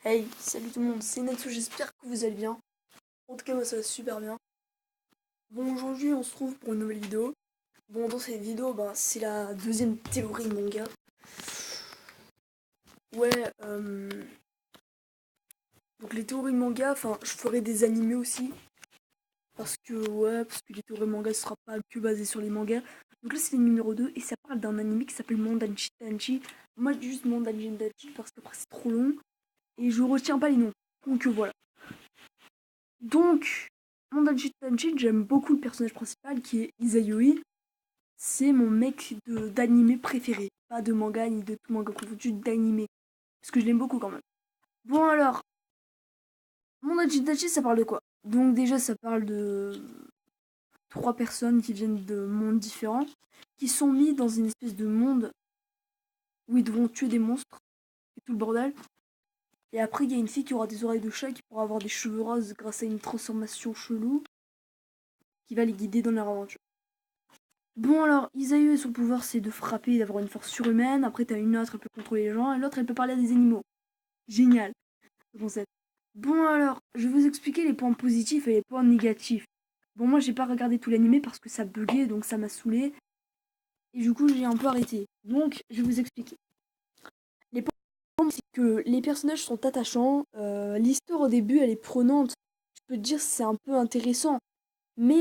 Hey, salut tout le monde, c'est Natsu, j'espère que vous allez bien. En tout cas, moi ça va super bien. Bon, aujourd'hui on se trouve pour une nouvelle vidéo. Bon, dans cette vidéo, c'est la deuxième théorie manga. Ouais, donc les théories manga, je ferai des animés aussi. Parce que les théories manga ce sera pas que basé sur les mangas. Donc là c'est le numéro 2 et ça parle d'un animé qui s'appelle Mondanchi Tanchi. Moi je dis juste Mondanchi Tanchi parce qu'après c'est trop long et je retiens pas les noms. Donc voilà. Donc, Mondachi Tanshin, j'aime beaucoup le personnage principal qui est Izayoi. C'est mon mec d'animé préféré. Pas de manga ni de tout manga confondu, d'animé. Parce que je l'aime beaucoup quand même. Bon alors, Mondachi Tanshin, ça parle de quoi? Donc déjà, ça parle de trois personnes qui viennent de mondes différents, qui sont mis dans une espèce de monde où ils devront tuer des monstres et tout le bordel. Et après, il y a une fille qui aura des oreilles de chat qui pourra avoir des cheveux roses grâce à une transformation chelou qui va les guider dans leur aventure. Bon alors, Isayu et son pouvoir c'est de frapper et d'avoir une force surhumaine. Après t'as une autre, elle peut contrôler les gens. Et l'autre elle peut parler à des animaux. Génial, ce concept. Bon alors, je vais vous expliquer les points positifs et les points négatifs. Bon moi j'ai pas regardé tout l'animé parce que ça buguait donc ça m'a saoulé. Et du coup j'ai un peu arrêté. Donc je vais vous expliquer. Les points c'est que les personnages sont attachants. L'histoire au début elle est prenante. Je peux te dire c'est un peu intéressant. Mais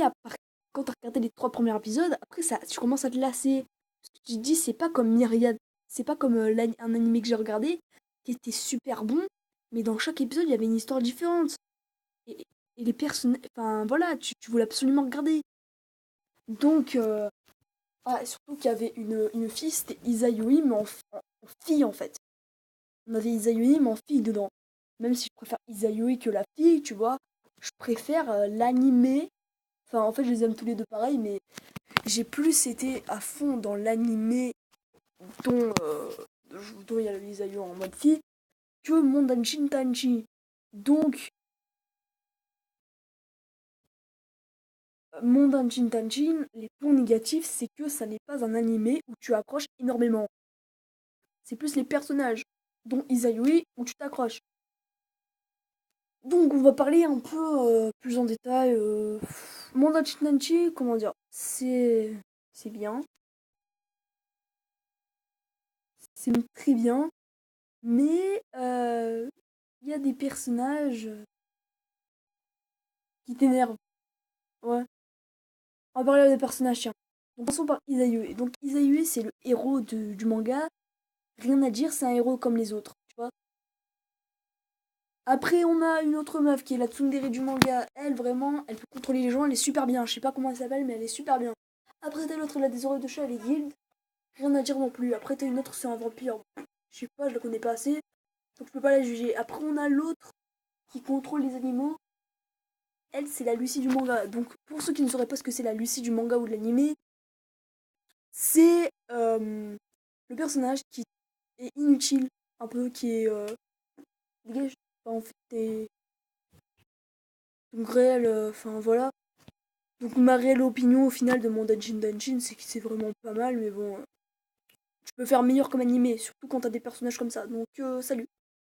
quand t'as regardé les trois premiers épisodes, après ça, tu commences à te lasser. Parce que tu te dis, c'est pas comme Myriad, c'est pas comme un animé que j'ai regardé, qui était super bon, mais dans chaque épisode, il y avait une histoire différente. Et, et les personnages, enfin voilà, tu voulais absolument regarder. Donc, et surtout qu'il y avait une fille, c'était Izayui, mais en fille en fait. On avait Izayui, mais en fille dedans. Même si je préfère Izayui que la fille, tu vois, je préfère l'animé. Enfin, en fait, je les aime tous les deux pareil, mais j'ai plus été à fond dans l'animé dont dont il y a les aïeux en mode fille que mon Danshin Tanchi. Donc, mon Danshin Tanshin, les points négatifs, c'est que ça n'est pas un animé où tu accroches énormément. C'est plus les personnages, dont Izayui, où tu t'accroches. Donc, on va parler un peu plus en détail. Mon Danshin Tanchi, comment dire, c'est bien, c'est très bien, mais il y a des personnages qui t'énervent. Ouais. On va parler des personnages, tiens. Donc, passons par Izayue. Donc, Izayue, c'est le héros du manga. Rien à dire, c'est un héros comme les autres, tu vois. Après, on a une autre meuf qui est la tsundere du manga. Elle, vraiment, elle peut contrôler les gens, elle est super bien. Je sais pas comment elle s'appelle, mais elle est super bien. Après, t'as l'autre, elle a des oreilles de chat, elle est guild. Rien à dire non plus. Après, t'as une autre, c'est un vampire. Je sais pas, je la connais pas assez. Donc, je peux pas la juger. Après, on a l'autre qui contrôle les animaux. Elle, c'est la Lucie du manga. Donc, pour ceux qui ne sauraient pas ce que c'est la Lucie du manga ou de l'animé, c'est le personnage qui est inutile, un peu, qui est dégage. Enfin, en fait, donc réel, enfin voilà. Donc ma réelle opinion au final de mon Danshin, c'est que c'est vraiment pas mal, mais bon, tu peux faire meilleur comme animé, surtout quand t'as des personnages comme ça. Donc salut.